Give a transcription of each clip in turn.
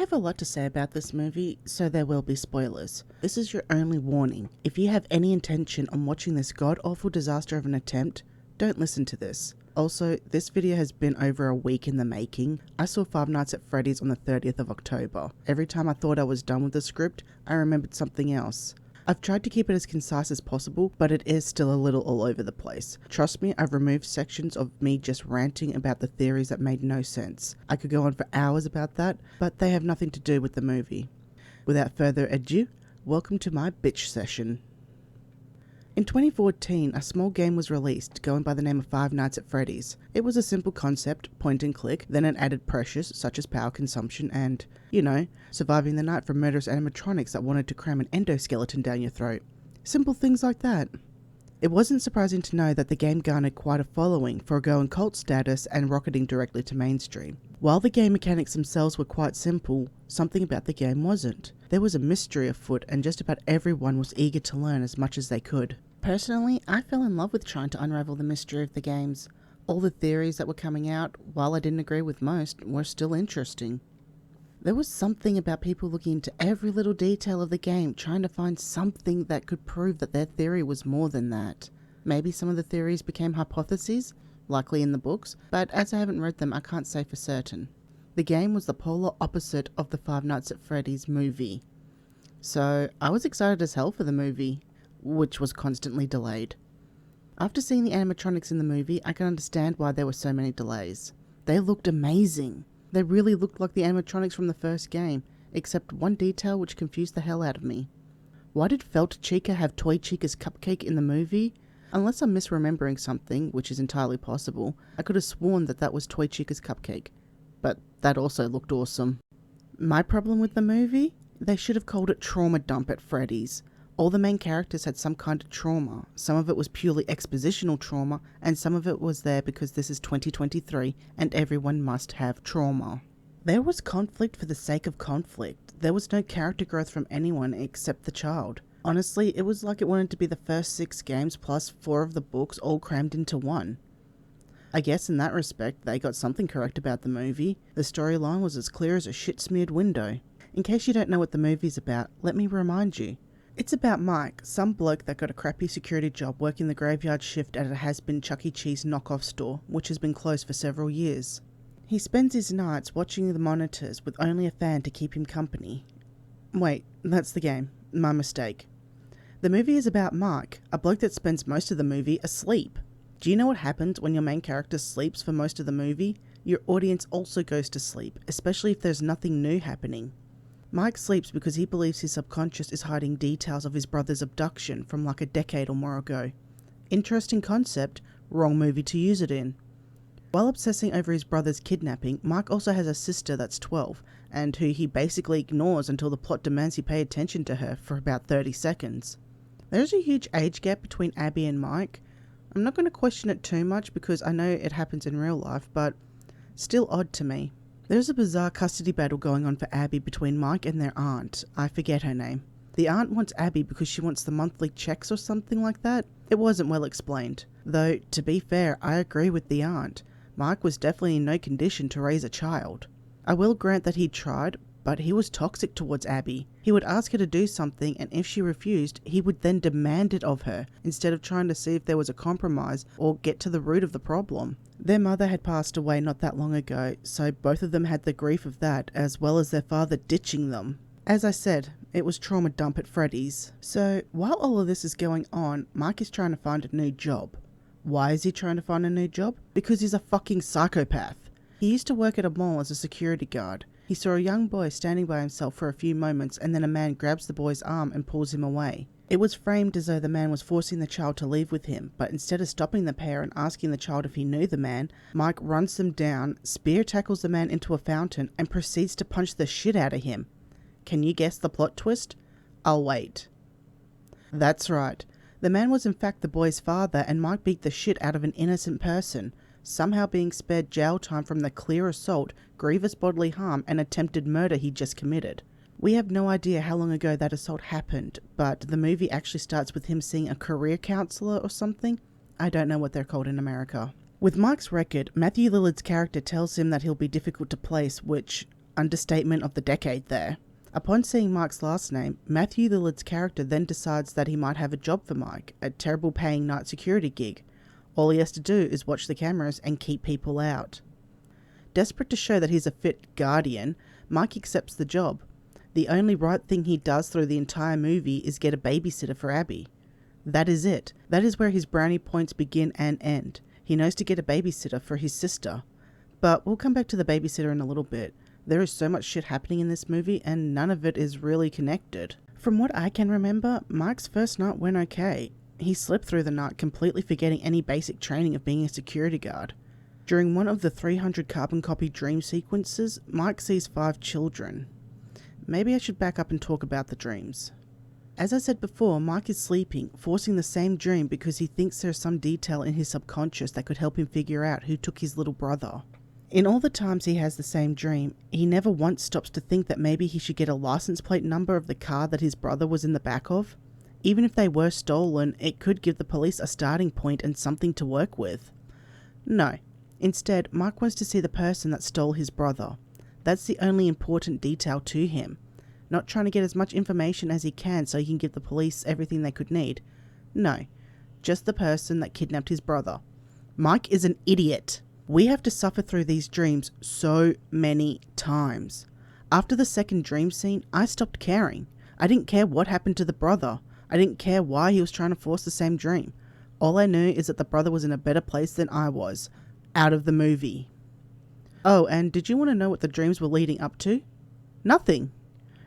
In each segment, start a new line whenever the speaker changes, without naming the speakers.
have a lot to say about this movie, so there will be spoilers. This is your only warning. If you have any intention on watching this god-awful disaster of an attempt, don't listen to this. Also, this video has been over a week in the making. I saw Five Nights at Freddy's on the 30th of October. Every time I thought I was done with the script, I remembered something else. I've tried to keep it as concise as possible, but it is still a little all over the place. Trust me, I've removed sections of me just ranting about the theories that made no sense. I could go on for hours about that, but they have nothing to do with the movie. Without further ado, welcome to my bitch session. In 2014, a small game was released going by the name of Five Nights at Freddy's. It was a simple concept, point and click, then it added pressures such as power consumption and, surviving the night from murderous animatronics that wanted to cram an endoskeleton down your throat. Simple things like that. It wasn't surprising to know that the game garnered quite a following, foregoing cult status and rocketing directly to mainstream. While the game mechanics themselves were quite simple, something about the game wasn't. There was a mystery afoot and just about everyone was eager to learn as much as they could. Personally, I fell in love with trying to unravel the mystery of the games. All the theories that were coming out, while I didn't agree with most, were still interesting. There was something about people looking into every little detail of the game, trying to find something that could prove that their theory was more than that. Maybe some of the theories became hypotheses, likely in the books, but as I haven't read them, I can't say for certain. The game was the polar opposite of the Five Nights at Freddy's movie. So, I was excited as hell for the movie, which was constantly delayed. After seeing the animatronics in the movie, I can understand why there were so many delays. They looked amazing. They really looked like the animatronics from the first game, except one detail which confused the hell out of me. Why did Felt Chica have Toy Chica's cupcake in the movie? Unless I'm misremembering something, which is entirely possible, I could have sworn that was Toy Chica's cupcake. But that also looked awesome. My problem with the movie? They should have called it Trauma Dump at Freddy's. All the main characters had some kind of trauma. Some of it was purely expositional trauma, and some of it was there because this is 2023 and everyone must have trauma. There was conflict for the sake of conflict. There was no character growth from anyone except the child. Honestly, it was like it wanted to be the first 6 games plus 4 of the books all crammed into one. I guess in that respect, they got something correct about the movie. The storyline was as clear as a shit-smeared window. In case you don't know what the movie's about, let me remind you. It's about Mike, some bloke that got a crappy security job working the graveyard shift at a has-been Chuck E. Cheese knockoff store, which has been closed for several years. He spends his nights watching the monitors with only a fan to keep him company. Wait, that's the game. My mistake. The movie is about Mike, a bloke that spends most of the movie asleep. Do you know what happens when your main character sleeps for most of the movie? Your audience also goes to sleep, especially if there's nothing new happening. Mike sleeps because he believes his subconscious is hiding details of his brother's abduction from like a decade or more ago. Interesting concept, wrong movie to use it in. While obsessing over his brother's kidnapping, Mike also has a sister that's 12, and who he basically ignores until the plot demands he pay attention to her for about 30 seconds. There's a huge age gap between Abby and Mike. I'm not going to question it too much because I know it happens in real life, but still odd to me. There's a bizarre custody battle going on for Abby between Mike and their aunt. I forget her name. The aunt wants Abby because she wants the monthly checks or something like that. It wasn't well explained. Though, to be fair, I agree with the aunt. Mike was definitely in no condition to raise a child. I will grant that he tried, but he was toxic towards Abby. He would ask her to do something, and if she refused, he would then demand it of her, instead of trying to see if there was a compromise or get to the root of the problem. Their mother had passed away not that long ago, so both of them had the grief of that, as well as their father ditching them. As I said, it was Trauma Dump at Freddy's. So, while all of this is going on, Mike is trying to find a new job. Why is he trying to find a new job? Because he's a fucking psychopath. He used to work at a mall as a security guard. He saw a young boy standing by himself for a few moments and then a man grabs the boy's arm and pulls him away. It was framed as though the man was forcing the child to leave with him, but instead of stopping the pair and asking the child if he knew the man, Mike runs them down, spear tackles the man into a fountain, and proceeds to punch the shit out of him. Can you guess the plot twist? I'll wait. That's right. The man was in fact the boy's father, and Mike beat the shit out of an innocent person, somehow being spared jail time from the clear assault, grievous bodily harm, and attempted murder he just committed. We have no idea how long ago that assault happened, but the movie actually starts with him seeing a career counselor or something. I don't know what they're called in America. With Mike's record, Matthew Lillard's character tells him that he'll be difficult to place, which understatement of the decade there. Upon seeing Mike's last name, Matthew Lillard's character then decides that he might have a job for Mike, a terrible paying night security gig. All he has to do is watch the cameras and keep people out. Desperate to show that he's a fit guardian, Mike accepts the job. The only right thing he does through the entire movie is get a babysitter for Abby. That is it. That is where his brownie points begin and end. He knows to get a babysitter for his sister. But we'll come back to the babysitter in a little bit. There is so much shit happening in this movie and none of it is really connected. From what I can remember, Mike's first night went okay. He slept through the night, completely forgetting any basic training of being a security guard. During one of the 300 carbon copy dream sequences, Mike sees 5 children. Maybe I should back up and talk about the dreams. As I said before, Mike is sleeping, forcing the same dream because he thinks there's some detail in his subconscious that could help him figure out who took his little brother. In all the times he has the same dream, he never once stops to think that maybe he should get a license plate number of the car that his brother was in the back of. Even if they were stolen, it could give the police a starting point and something to work with. No. Instead, Mike wants to see the person that stole his brother. That's the only important detail to him. Not trying to get as much information as he can so he can give the police everything they could need. No. Just the person that kidnapped his brother. Mike is an idiot. We have to suffer through these dreams so many times. After the second dream scene, I stopped caring. I didn't care what happened to the brother. I didn't care why he was trying to force the same dream. All I knew is that the brother was in a better place than I was. Out of the movie. Oh, and did you want to know what the dreams were leading up to? Nothing.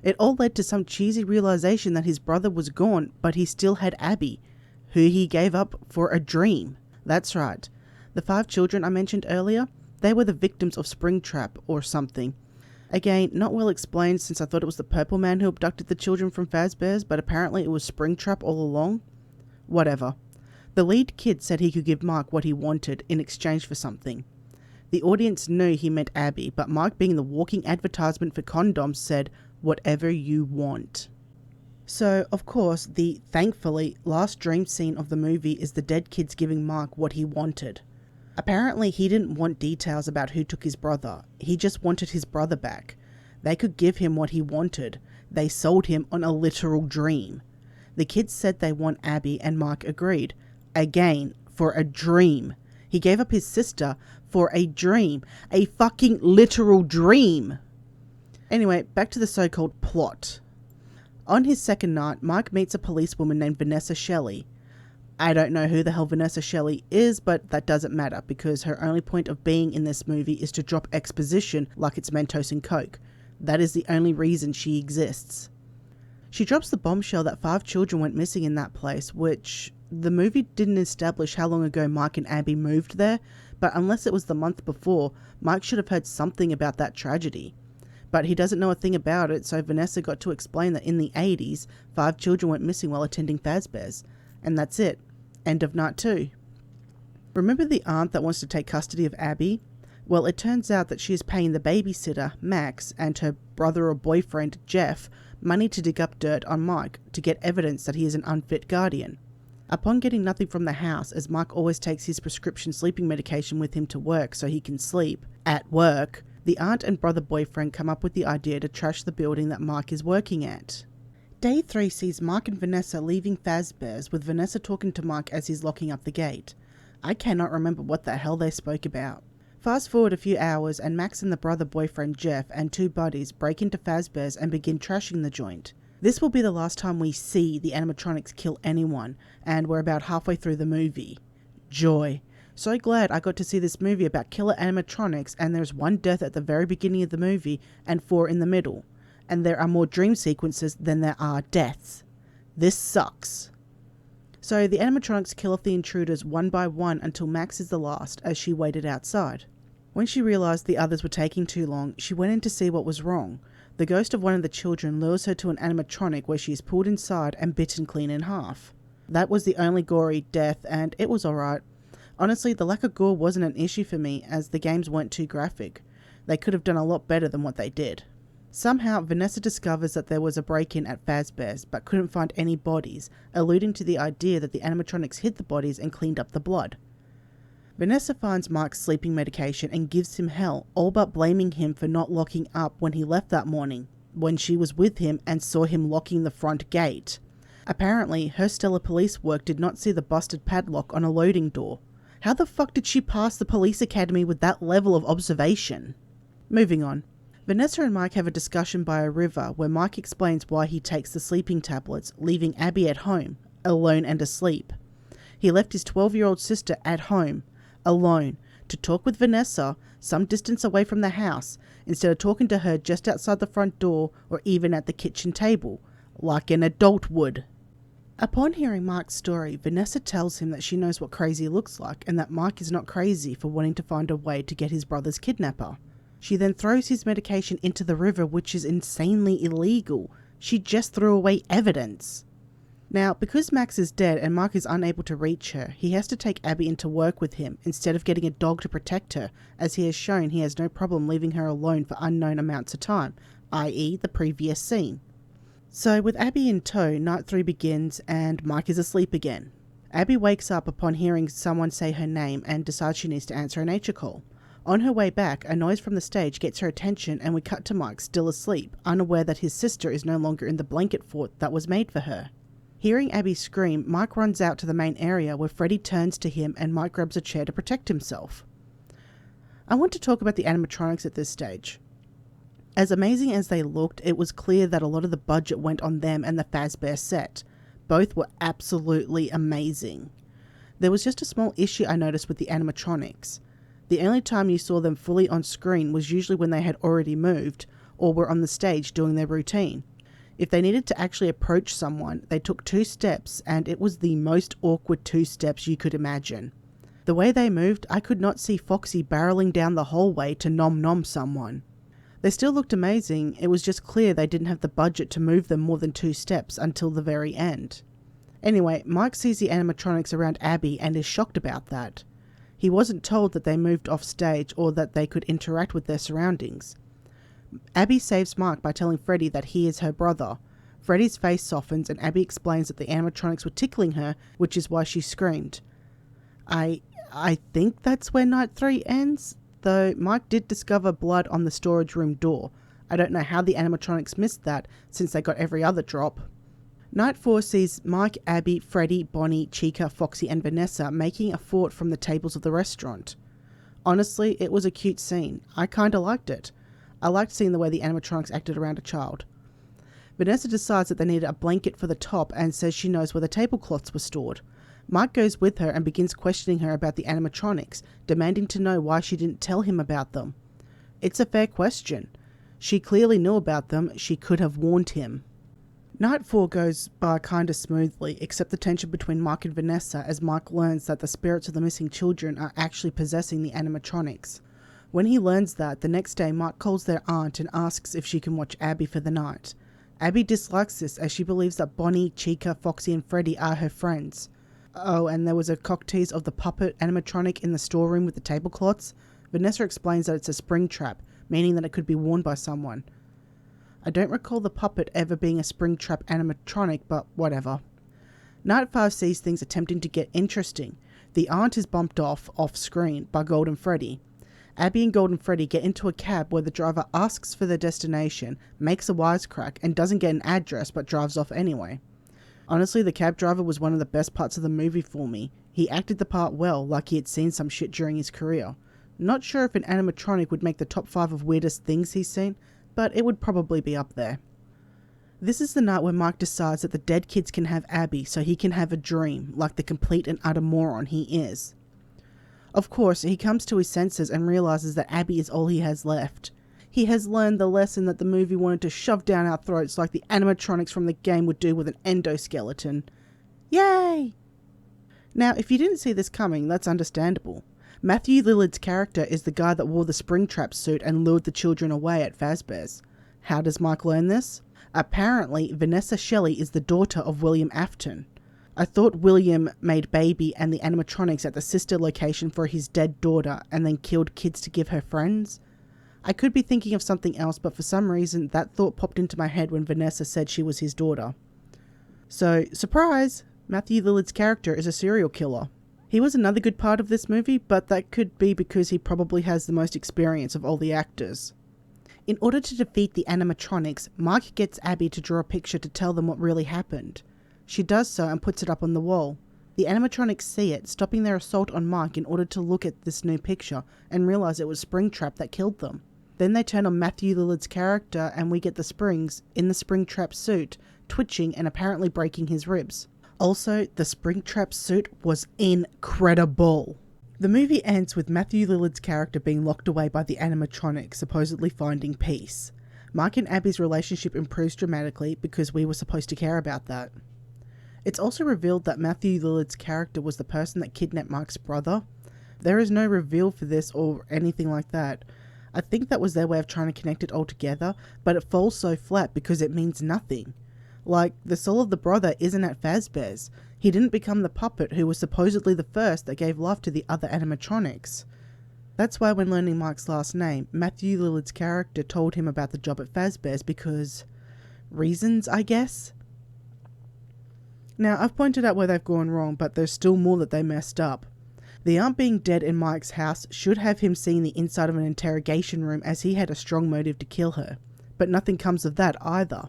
It all led to some cheesy realization that his brother was gone, but he still had Abby, who he gave up for a dream. That's right. The 5 children I mentioned earlier, they were the victims of Springtrap or something. Again, not well explained since I thought it was the purple man who abducted the children from Fazbear's, but apparently it was Springtrap all along. Whatever. The lead kid said he could give Mike what he wanted in exchange for something. The audience knew he meant Abby, but Mike, being the walking advertisement for condoms, said, "Whatever you want." So, of course, the thankfully last dream scene of the movie is the dead kids giving Mike what he wanted. Apparently he didn't want details about who took his brother. He just wanted his brother back. They could give him what he wanted. They sold him on a literal dream. The kids said they want Abby and Mike agreed. Again, for a dream. He gave up his sister for a dream. A fucking literal dream. Anyway, back to the so-called plot. On his second night, Mike meets a policewoman named Vanessa Shelley. I don't know who the hell Vanessa Shelley is, but that doesn't matter because her only point of being in this movie is to drop exposition like it's Mentos and Coke. That is the only reason she exists. She drops the bombshell that 5 children went missing in that place, which the movie didn't establish how long ago Mike and Abby moved there, but unless it was the month before, Mike should have heard something about that tragedy. But he doesn't know a thing about it, so Vanessa got to explain that in the 80s, 5 children went missing while attending Fazbear's. And that's it. End of night 2. Remember the aunt that wants to take custody of Abby? Well, it turns out that she is paying the babysitter, Max, and her brother or boyfriend, Jeff, money to dig up dirt on Mike to get evidence that he is an unfit guardian. Upon getting nothing from the house, as Mike always takes his prescription sleeping medication with him to work so he can sleep at work, the aunt and brother boyfriend come up with the idea to trash the building that Mike is working at. Day 3 sees Mike and Vanessa leaving Fazbear's, with Vanessa talking to Mike as he's locking up the gate. I cannot remember what the hell they spoke about. Fast forward a few hours and Max and the brother boyfriend Jeff and 2 buddies break into Fazbear's and begin trashing the joint. This will be the last time we see the animatronics kill anyone, and we're about halfway through the movie. Joy. So glad I got to see this movie about killer animatronics, and there's 1 death at the very beginning of the movie and 4 in the middle. And there are more dream sequences than there are deaths. This sucks. So the animatronics kill off the intruders one by one until Max is the last, as she waited outside. When she realised the others were taking too long, she went in to see what was wrong. The ghost of one of the children lures her to an animatronic where she is pulled inside and bitten clean in half. That was the only gory death, and it was alright. Honestly, the lack of gore wasn't an issue for me, as the games weren't too graphic. They could have done a lot better than what they did. Somehow, Vanessa discovers that there was a break-in at Fazbear's, but couldn't find any bodies, alluding to the idea that the animatronics hid the bodies and cleaned up the blood. Vanessa finds Mike's sleeping medication and gives him hell, all but blaming him for not locking up when he left that morning, when she was with him and saw him locking the front gate. Apparently, her stellar police work did not see the busted padlock on a loading door. How the fuck did she pass the police academy with that level of observation? Moving on. Vanessa and Mike have a discussion by a river where Mike explains why he takes the sleeping tablets, leaving Abby at home, alone and asleep. He left his 12-year-old sister at home, alone, to talk with Vanessa some distance away from the house, instead of talking to her just outside the front door or even at the kitchen table, like an adult would. Upon hearing Mike's story, Vanessa tells him that she knows what crazy looks like and that Mike is not crazy for wanting to find a way to get his brother's kidnapper. She then throws his medication into the river, which is insanely illegal. She just threw away evidence. Now, because Max is dead and Mike is unable to reach her, he has to take Abby into work with him instead of getting a dog to protect her, as he has shown he has no problem leaving her alone for unknown amounts of time, i.e. the previous scene. So with Abby in tow, night 3 begins and Mike is asleep again. Abby wakes up upon hearing someone say her name and decides she needs to answer a nature call. On her way back, a noise from the stage gets her attention and we cut to Mike still asleep, unaware that his sister is no longer in the blanket fort that was made for her. Hearing Abby scream, Mike runs out to the main area where Freddy turns to him and Mike grabs a chair to protect himself. I want to talk about the animatronics at this stage. As amazing as they looked, it was clear that a lot of the budget went on them and the Fazbear set. Both were absolutely amazing. There was just a small issue I noticed with the animatronics. The only time you saw them fully on screen was usually when they had already moved or were on the stage doing their routine. If they needed to actually approach someone, they took 2 steps and it was the most awkward 2 steps you could imagine. The way they moved, I could not see Foxy barreling down the hallway to nom someone. They still looked amazing, it was just clear they didn't have the budget to move them more than 2 steps until the very end. Anyway, Mike sees the animatronics around Abby and is shocked about that. He wasn't told that they moved off stage or that they could interact with their surroundings. Abby saves Mike by telling Freddy that he is her brother. Freddy's face softens and Abby explains that the animatronics were tickling her, which is why she screamed. I think that's where night 3 ends, though Mike did discover blood on the storage room door. I don't know how the animatronics missed that, since they got every other drop. Night 4 sees Mike, Abby, Freddy, Bonnie, Chica, Foxy and Vanessa making a fort from the tables of the restaurant. Honestly, it was a cute scene. I kinda liked it. I liked seeing the way the animatronics acted around a child. Vanessa decides that they needed a blanket for the top and says she knows where the tablecloths were stored. Mike goes with her and begins questioning her about the animatronics, demanding to know why she didn't tell him about them. It's a fair question. She clearly knew about them, she could have warned him. Night 4 goes by kinda smoothly, except the tension between Mike and Vanessa as Mike learns that the spirits of the missing children are actually possessing the animatronics. When he learns that, the next day Mike calls their aunt and asks if she can watch Abby for the night. Abby dislikes this as she believes that Bonnie, Chica, Foxy and Freddy are her friends. Oh, and there was a cock tease of the puppet animatronic in the storeroom with the tablecloths. Vanessa explains that it's a spring trap, meaning that it could be worn by someone. I don't recall the puppet ever being a spring trap animatronic, but whatever. Night 5 sees things attempting to get interesting. The aunt is bumped off screen by Golden Freddy. Abby and Golden Freddy get into a cab where the driver asks for their destination, makes a wisecrack, and doesn't get an address but drives off anyway. Honestly, the cab driver was one of the best parts of the movie for me. He acted the part well, like he had seen some shit during his career. Not sure if an animatronic would make the top 5 of weirdest things he's seen, but it would probably be up there. This is the night where Mike decides that the dead kids can have Abby so he can have a dream, like the complete and utter moron he is. Of course, he comes to his senses and realizes that Abby is all he has left. He has learned the lesson that the movie wanted to shove down our throats like the animatronics from the game would do with an endoskeleton. Yay! Now, if you didn't see this coming, that's understandable. Matthew Lillard's character is the guy that wore the Springtrap suit and lured the children away at Fazbear's. How does Mike learn this? Apparently, Vanessa Shelley is the daughter of William Afton. I thought William made baby and the animatronics at the sister location for his dead daughter and then killed kids to give her friends. I could be thinking of something else, but for some reason that thought popped into my head when Vanessa said she was his daughter. So, surprise! Matthew Lillard's character is a serial killer. He was another good part of this movie, but that could be because he probably has the most experience of all the actors. In order to defeat the animatronics, Mike gets Abby to draw a picture to tell them what really happened. She does so and puts it up on the wall. The animatronics see it, stopping their assault on Mike in order to look at this new picture and realise it was Springtrap that killed them. Then they turn on Matthew Lillard's character and we get the Springs, in the Springtrap suit, twitching and apparently breaking his ribs. Also, the Springtrap suit was incredible. The movie ends with Matthew Lillard's character being locked away by the animatronics, supposedly finding peace. Mike and Abby's relationship improves dramatically because we were supposed to care about that. It's also revealed that Matthew Lillard's character was the person that kidnapped Mike's brother. There is no reveal for this or anything like that. I think that was their way of trying to connect it all together, but it falls so flat because it means nothing. Like, the soul of the brother isn't at Fazbear's. He didn't become the puppet who was supposedly the first that gave life to the other animatronics. That's why when learning Mike's last name, Matthew Lillard's character told him about the job at Fazbear's because... reasons, I guess? Now, I've pointed out where they've gone wrong, but there's still more that they messed up. The aunt being dead in Mike's house should have him seeing the inside of an interrogation room as he had a strong motive to kill her. But nothing comes of that either.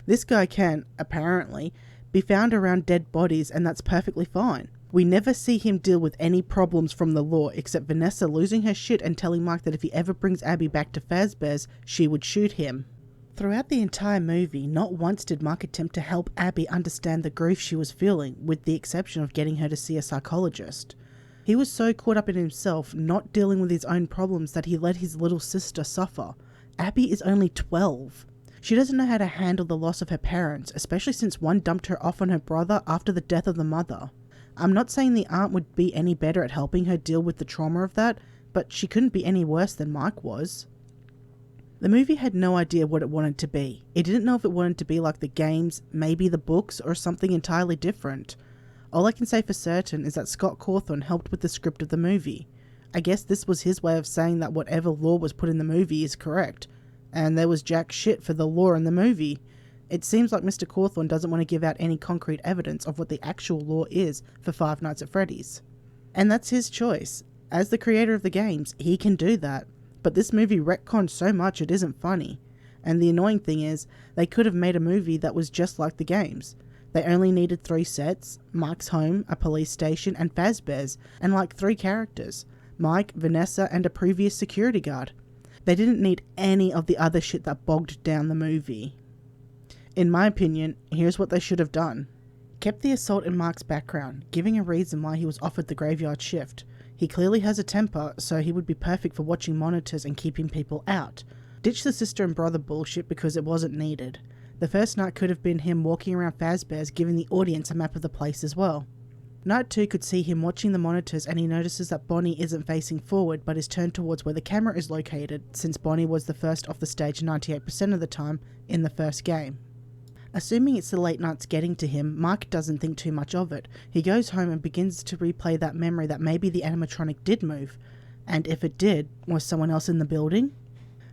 This guy can, apparently, be found around dead bodies and that's perfectly fine. We never see him deal with any problems from the law except Vanessa losing her shit and telling Mike that if he ever brings Abby back to Fazbear's, she would shoot him. Throughout the entire movie, not once did Mike attempt to help Abby understand the grief she was feeling, with the exception of getting her to see a psychologist. He was so caught up in himself, not dealing with his own problems, that he let his little sister suffer. Abby is only 12. She doesn't know how to handle the loss of her parents, especially since one dumped her off on her brother after the death of the mother. I'm not saying the aunt would be any better at helping her deal with the trauma of that, but she couldn't be any worse than Mike was. The movie had no idea what it wanted to be. It didn't know if it wanted to be like the games, maybe the books, or something entirely different. All I can say for certain is that Scott Cawthon helped with the script of the movie. I guess this was his way of saying that whatever law was put in the movie is correct, and there was jack shit for the law in the movie. It seems like Mr. Cawthon doesn't want to give out any concrete evidence of what the actual law is for Five Nights at Freddy's. And that's his choice. As the creator of the games, he can do that. But this movie retcons so much it isn't funny. And the annoying thing is, they could have made a movie that was just like the games. They only needed 3 sets, Mike's home, a police station, and Fazbear's, and like 3 characters, Mike, Vanessa, and a previous security guard. They didn't need any of the other shit that bogged down the movie. In my opinion, here's what they should have done. Kept the assault in Mike's background, giving a reason why he was offered the graveyard shift. He clearly has a temper, so he would be perfect for watching monitors and keeping people out. Ditch the sister and brother bullshit because it wasn't needed. The first night could have been him walking around Fazbear's giving the audience a map of the place as well. Night 2 could see him watching the monitors and he notices that Bonnie isn't facing forward but is turned towards where the camera is located, since Bonnie was the first off the stage 98% of the time in the first game. Assuming it's the late nights getting to him, Mike doesn't think too much of it. He goes home and begins to replay that memory that maybe the animatronic did move. And if it did, was someone else in the building?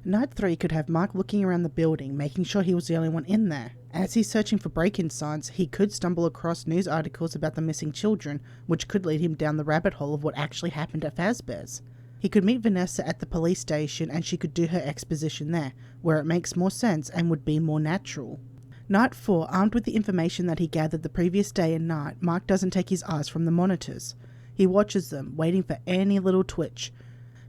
Night 3 could have Mike looking around the building, making sure he was the only one in there. As he's searching for break-in signs, he could stumble across news articles about the missing children, which could lead him down the rabbit hole of what actually happened at Fazbear's. He could meet Vanessa at the police station and she could do her exposition there, where it makes more sense and would be more natural. Night 4, armed with the information that he gathered the previous day and night, Mike doesn't take his eyes from the monitors. He watches them, waiting for any little twitch.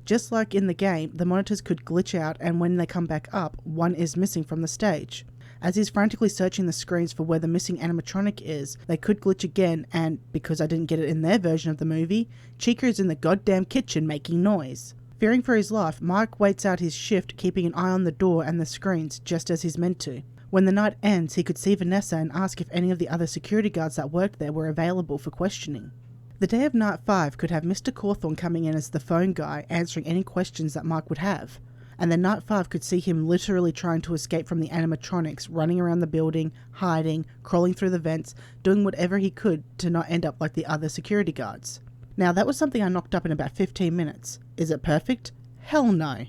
Just like in the game, the monitors could glitch out and when they come back up, one is missing from the stage. As he's frantically searching the screens for where the missing animatronic is, they could glitch again and, because I didn't get it in their version of the movie, Chica is in the goddamn kitchen making noise. Fearing for his life, Mike waits out his shift, keeping an eye on the door and the screens just as he's meant to. When the night ends, he could see Vanessa and ask if any of the other security guards that worked there were available for questioning. The day of Night 5 could have Mr. Cawthon coming in as the phone guy, answering any questions that Mike would have. And then Night 5 could see him literally trying to escape from the animatronics, running around the building, hiding, crawling through the vents, doing whatever he could to not end up like the other security guards. Now that was something I knocked up in about 15 minutes. Is it perfect? Hell no.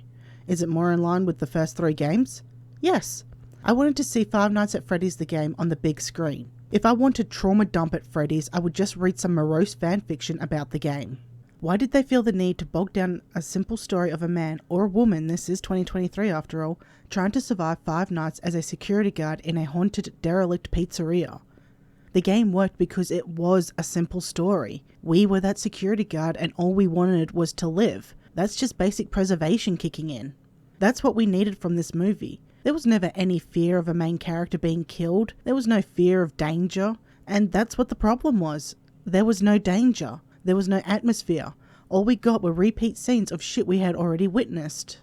Is it more in line with the first 3 games? Yes. I wanted to see Five Nights at Freddy's the game on the big screen. If I wanted trauma dump at Freddy's, I would just read some morose fanfiction about the game. Why did they feel the need to bog down a simple story of a man, or a woman, this is 2023 after all, trying to survive 5 nights as a security guard in a haunted, derelict pizzeria? The game worked because it was a simple story. We were that security guard and all we wanted was to live. That's just basic preservation kicking in. That's what we needed from this movie. There was never any fear of a main character being killed. There was no fear of danger. And that's what the problem was. There was no danger. There was no atmosphere. All we got were repeat scenes of shit we had already witnessed.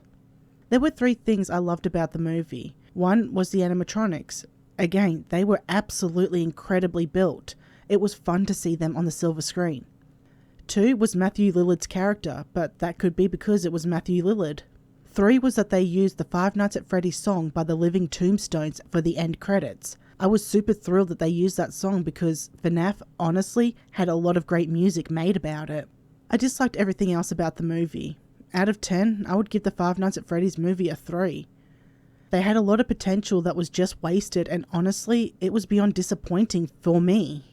There were 3 things I loved about the movie. One was the animatronics. Again, they were absolutely incredibly built. It was fun to see them on the silver screen. 2 was Matthew Lillard's character, but that could be because it was Matthew Lillard. 3 was that they used the Five Nights at Freddy's song by the Living Tombstones for the end credits. I was super thrilled that they used that song because FNAF honestly had a lot of great music made about it. I disliked everything else about the movie. Out of 10, I would give the Five Nights at Freddy's movie a 3. They had a lot of potential that was just wasted, and honestly, it was beyond disappointing for me.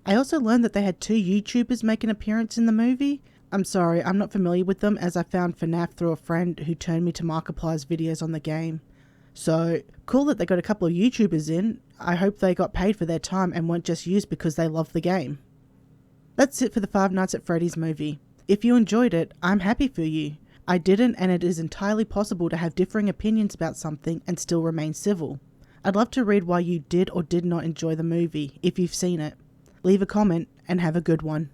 I also learned that they had 2 YouTubers make an appearance in the movie. I'm sorry, I'm not familiar with them as I found FNAF through a friend who turned me to Markiplier's videos on the game. So, cool that they got a couple of YouTubers in. I hope they got paid for their time and weren't just used because they love the game. That's it for the Five Nights at Freddy's movie. If you enjoyed it, I'm happy for you. I didn't, and it is entirely possible to have differing opinions about something and still remain civil. I'd love to read why you did or did not enjoy the movie if you've seen it. Leave a comment and have a good one.